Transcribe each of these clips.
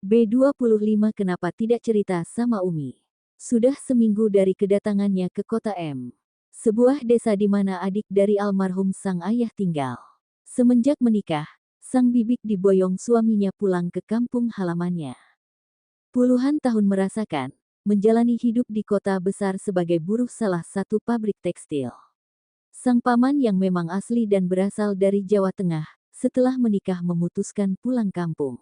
B25 kenapa tidak cerita sama Umi? Sudah seminggu dari kedatangannya ke kota M. Sebuah desa di mana adik dari almarhum sang ayah tinggal. Semenjak menikah, sang bibik diboyong suaminya pulang ke kampung halamannya. Puluhan tahun merasakan, menjalani hidup di kota besar sebagai buruh salah satu pabrik tekstil. Sang paman yang memang asli dan berasal dari Jawa Tengah, setelah menikah memutuskan pulang kampung.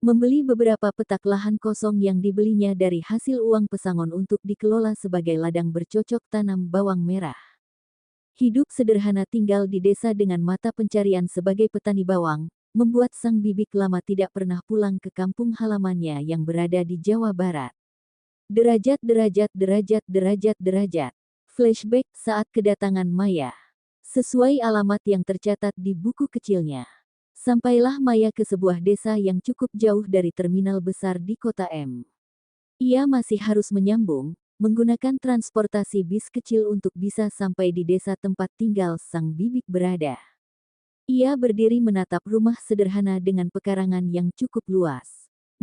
Membeli beberapa petak lahan kosong yang dibelinya dari hasil uang pesangon untuk dikelola sebagai ladang bercocok tanam bawang merah. Hidup sederhana tinggal di desa dengan mata pencarian sebagai petani bawang, membuat sang bibik lama tidak pernah pulang ke kampung halamannya yang berada di Jawa Barat. Derajat, derajat, derajat, derajat, derajat. Flashback saat kedatangan Maya. Sesuai alamat yang tercatat di buku kecilnya. Sampailah Maya ke sebuah desa yang cukup jauh dari terminal besar di kota M. Ia masih harus menyambung, menggunakan transportasi bis kecil untuk bisa sampai di desa tempat tinggal sang bibik berada. Ia berdiri menatap rumah sederhana dengan pekarangan yang cukup luas.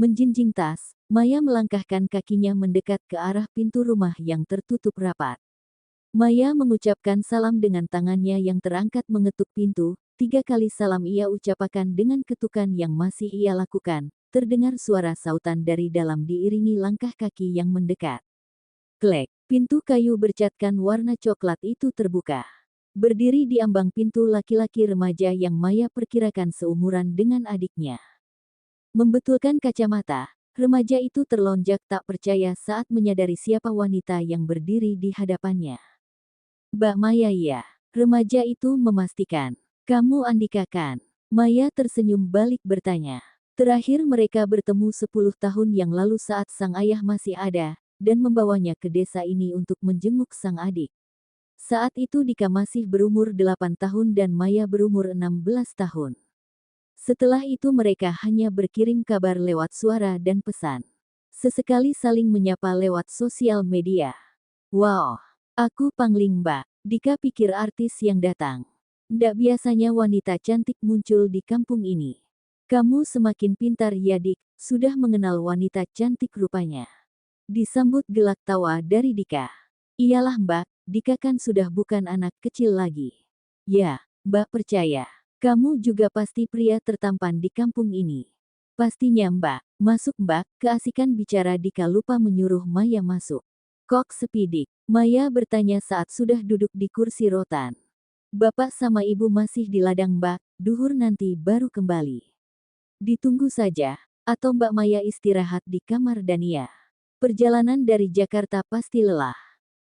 Menjinjing tas, Maya melangkahkan kakinya mendekat ke arah pintu rumah yang tertutup rapat. Maya mengucapkan salam dengan tangannya yang terangkat mengetuk pintu. 3 kali salam ia ucapkan dengan ketukan yang masih ia lakukan. Terdengar suara sautan dari dalam diiringi langkah kaki yang mendekat. Klek, pintu kayu bercatkan warna coklat itu terbuka. Berdiri di ambang pintu laki-laki remaja yang Maya perkirakan seumuran dengan adiknya. Membetulkan kacamata, remaja itu terlonjak tak percaya saat menyadari siapa wanita yang berdiri di hadapannya. Mbak Maya, ya. Remaja itu memastikan. Kamu Andika kan? Maya tersenyum balik bertanya. Terakhir mereka bertemu 10 tahun yang lalu saat sang ayah masih ada, dan membawanya ke desa ini untuk menjenguk sang adik. Saat itu Dika masih berumur 8 tahun dan Maya berumur 16 tahun. Setelah itu mereka hanya berkirim kabar lewat suara dan pesan. Sesekali saling menyapa lewat sosial media. Wow, aku pangling Mbak, Dika pikir artis yang datang. Ndak biasanya wanita cantik muncul di kampung ini. Kamu semakin pintar ya Dik, sudah mengenal wanita cantik rupanya. Disambut gelak tawa dari Dika. Iyalah Mbak, Dika kan sudah bukan anak kecil lagi. Ya, Mbak percaya. Kamu juga pasti pria tertampan di kampung ini. Pastinya Mbak, masuk Mbak, keasikan bicara Dika lupa menyuruh Maya masuk. Kok sepi Dik? Maya bertanya saat sudah duduk di kursi rotan. Bapak sama ibu masih di ladang Mbak, duhur nanti baru kembali. Ditunggu saja, atau Mbak Maya istirahat di kamar Dania. Perjalanan dari Jakarta pasti lelah.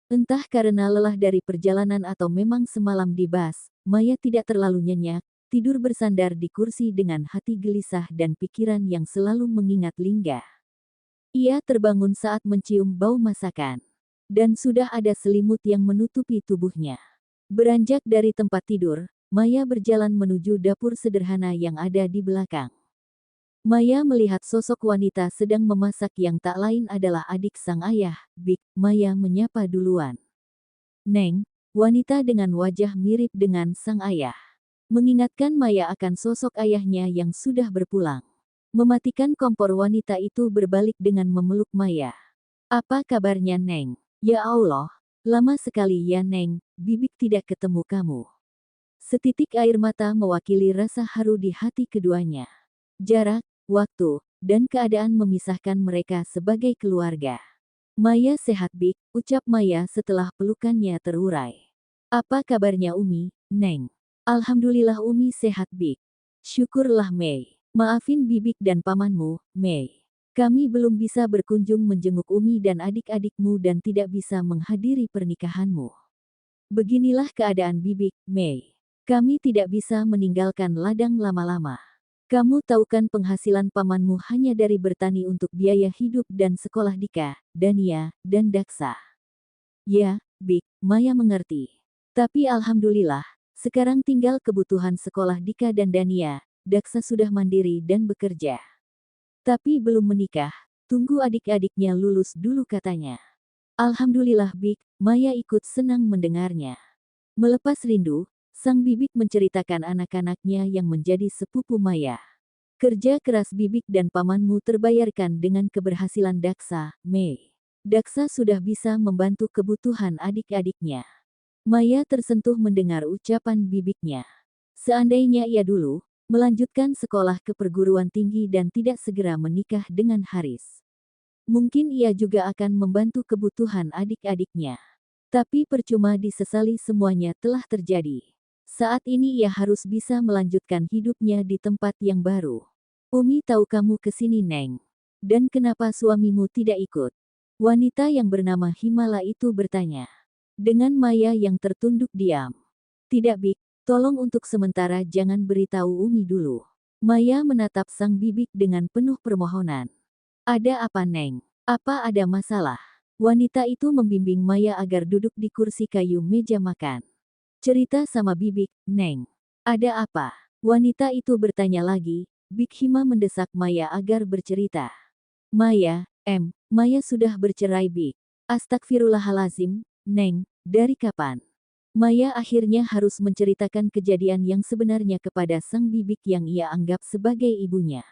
Entah karena lelah dari perjalanan atau memang semalam di bus, Maya tidak terlalu nyenyak, tidur bersandar di kursi dengan hati gelisah dan pikiran yang selalu mengingat Lingga. Ia terbangun saat mencium bau masakan. Dan sudah ada selimut yang menutupi tubuhnya. Beranjak dari tempat tidur, Maya berjalan menuju dapur sederhana yang ada di belakang. Maya melihat sosok wanita sedang memasak yang tak lain adalah adik sang ayah, Bik. Maya menyapa duluan. Neng, wanita dengan wajah mirip dengan sang ayah. Mengingatkan Maya akan sosok ayahnya yang sudah berpulang. Mematikan kompor wanita itu berbalik dengan memeluk Maya. Apa kabarnya Neng? Ya Allah. Lama sekali ya Neng, Bibik tidak ketemu kamu. Setitik air mata mewakili rasa haru di hati keduanya. Jarak, waktu, dan keadaan memisahkan mereka sebagai keluarga. Maya sehat Bik, ucap Maya setelah pelukannya terurai. Apa kabarnya Umi, Neng? Alhamdulillah Umi sehat Bik. Syukurlah Mei. Maafin Bibik dan pamanmu, Mei. Kami belum bisa berkunjung menjenguk Umi dan adik-adikmu dan tidak bisa menghadiri pernikahanmu. Beginilah keadaan Bibik, Mei. Kami tidak bisa meninggalkan ladang lama-lama. Kamu tahu kan penghasilan pamanmu hanya dari bertani untuk biaya hidup dan sekolah Dika, Dania, dan Daksa. Ya, Bik, Maya mengerti. Tapi alhamdulillah, sekarang tinggal kebutuhan sekolah Dika dan Dania, Daksa sudah mandiri dan bekerja. Tapi belum menikah, tunggu adik-adiknya lulus dulu katanya. Alhamdulillah Bik, Maya ikut senang mendengarnya. Melepas rindu, sang bibik menceritakan anak-anaknya yang menjadi sepupu Maya. Kerja keras Bibik dan pamanmu terbayarkan dengan keberhasilan Daksa, Mei. Daksa sudah bisa membantu kebutuhan adik-adiknya. Maya tersentuh mendengar ucapan bibiknya. Seandainya ia dulu melanjutkan sekolah ke perguruan tinggi dan tidak segera menikah dengan Haris, mungkin ia juga akan membantu kebutuhan adik-adiknya. Tapi percuma, disesali, semuanya telah terjadi. Saat ini ia harus bisa melanjutkan hidupnya di tempat yang baru. Umi tahu kamu kesini, Neng. Dan kenapa suamimu tidak ikut? Wanita yang bernama Himala itu bertanya. Dengan Maya yang tertunduk diam. Tidak, Bik. Tolong untuk sementara jangan beritahu Umi dulu. Maya menatap sang bibik dengan penuh permohonan. Ada apa, Neng? Apa ada masalah? Wanita itu membimbing Maya agar duduk di kursi kayu meja makan. Cerita sama bibik, Neng. Ada apa? Wanita itu bertanya lagi. Bik Hima mendesak Maya agar bercerita. Maya, Maya sudah bercerai, Bik. Astagfirullahalazim, Neng, dari kapan? Maya akhirnya harus menceritakan kejadian yang sebenarnya kepada sang bibik yang ia anggap sebagai ibunya.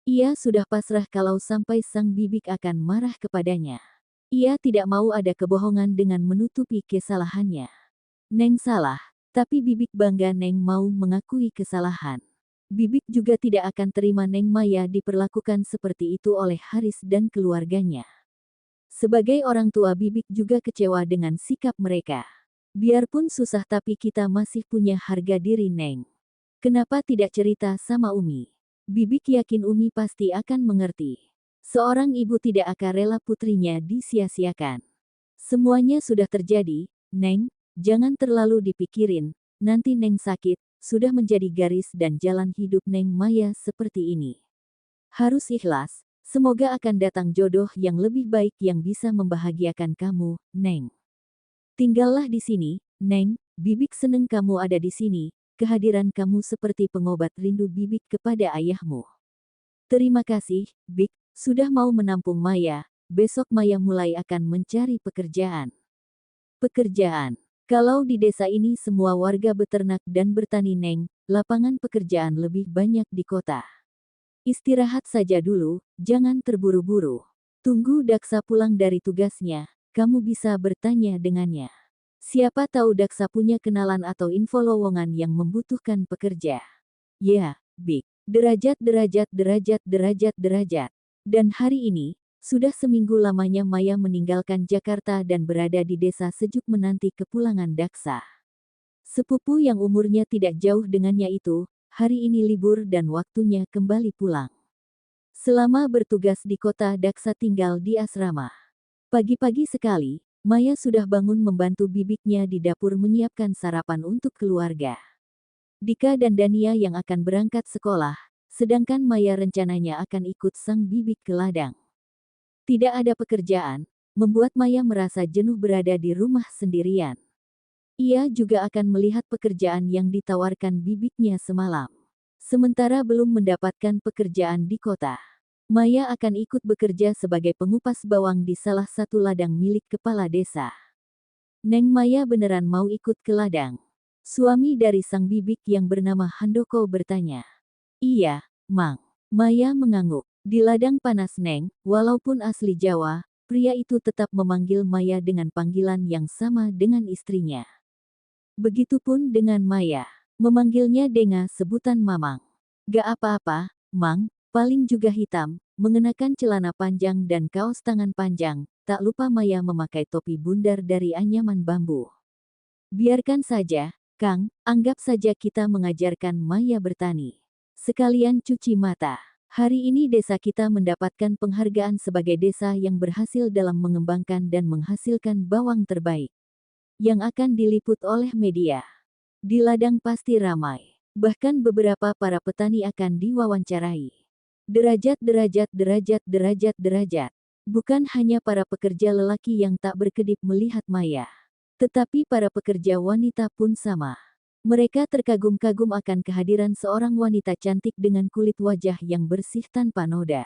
Ia sudah pasrah kalau sampai sang bibik akan marah kepadanya. Ia tidak mau ada kebohongan dengan menutupi kesalahannya. Neng salah, tapi bibik bangga Neng mau mengakui kesalahan. Bibik juga tidak akan terima Neng Maya diperlakukan seperti itu oleh Haris dan keluarganya. Sebagai orang tua, bibik juga kecewa dengan sikap mereka. Biarpun susah tapi kita masih punya harga diri, Neng. Kenapa tidak cerita sama Umi? Bibik yakin Umi pasti akan mengerti. Seorang ibu tidak akan rela putrinya disia-siakan. Semuanya sudah terjadi, Neng, jangan terlalu dipikirin, nanti Neng sakit, sudah menjadi garis dan jalan hidup Neng Maya seperti ini. Harus ikhlas, semoga akan datang jodoh yang lebih baik yang bisa membahagiakan kamu, Neng. Tinggallah di sini, Neng. Bibik seneng kamu ada di sini. Kehadiran kamu seperti pengobat rindu Bibik kepada ayahmu. Terima kasih, Bik, sudah mau menampung Maya. Besok Maya mulai akan mencari pekerjaan. Pekerjaan. Kalau di desa ini semua warga beternak dan bertani, Neng, lapangan pekerjaan lebih banyak di kota. Istirahat saja dulu, jangan terburu-buru. Tunggu Daksa pulang dari tugasnya. Kamu bisa bertanya dengannya. Siapa tahu Daksa punya kenalan atau info lowongan yang membutuhkan pekerja. Ya, Bik. Derajat. Dan hari ini, sudah seminggu lamanya Maya meninggalkan Jakarta dan berada di desa sejuk menanti kepulangan Daksa. Sepupu yang umurnya tidak jauh dengannya itu, hari ini libur dan waktunya kembali pulang. Selama bertugas di kota, Daksa tinggal di asrama. Pagi-pagi sekali, Maya sudah bangun membantu bibiknya di dapur menyiapkan sarapan untuk keluarga. Dika dan Dania yang akan berangkat sekolah, sedangkan Maya rencananya akan ikut sang bibik ke ladang. Tidak ada pekerjaan, membuat Maya merasa jenuh berada di rumah sendirian. Ia juga akan melihat pekerjaan yang ditawarkan bibiknya semalam. Sementara belum mendapatkan pekerjaan di kota, Maya akan ikut bekerja sebagai pengupas bawang di salah satu ladang milik kepala desa. Neng Maya beneran mau ikut ke ladang? Suami dari sang bibik yang bernama Handoko bertanya. Iya, Mang. Maya mengangguk. Di ladang panas, Neng, walaupun asli Jawa, pria itu tetap memanggil Maya dengan panggilan yang sama dengan istrinya. Begitupun dengan Maya. Memanggilnya dengan sebutan Mamang. Gak apa-apa, Mang. Paling juga hitam, mengenakan celana panjang dan kaos tangan panjang, tak lupa Maya memakai topi bundar dari anyaman bambu. Biarkan saja, Kang, anggap saja kita mengajarkan Maya bertani. Sekalian cuci mata. Hari ini desa kita mendapatkan penghargaan sebagai desa yang berhasil dalam mengembangkan dan menghasilkan bawang terbaik, yang akan diliput oleh media. Di ladang pasti ramai. Bahkan beberapa para petani akan diwawancarai. Derajat. Bukan hanya para pekerja lelaki yang tak berkedip melihat Maya, tetapi para pekerja wanita pun sama. Mereka terkagum-kagum akan kehadiran seorang wanita cantik dengan kulit wajah yang bersih tanpa noda.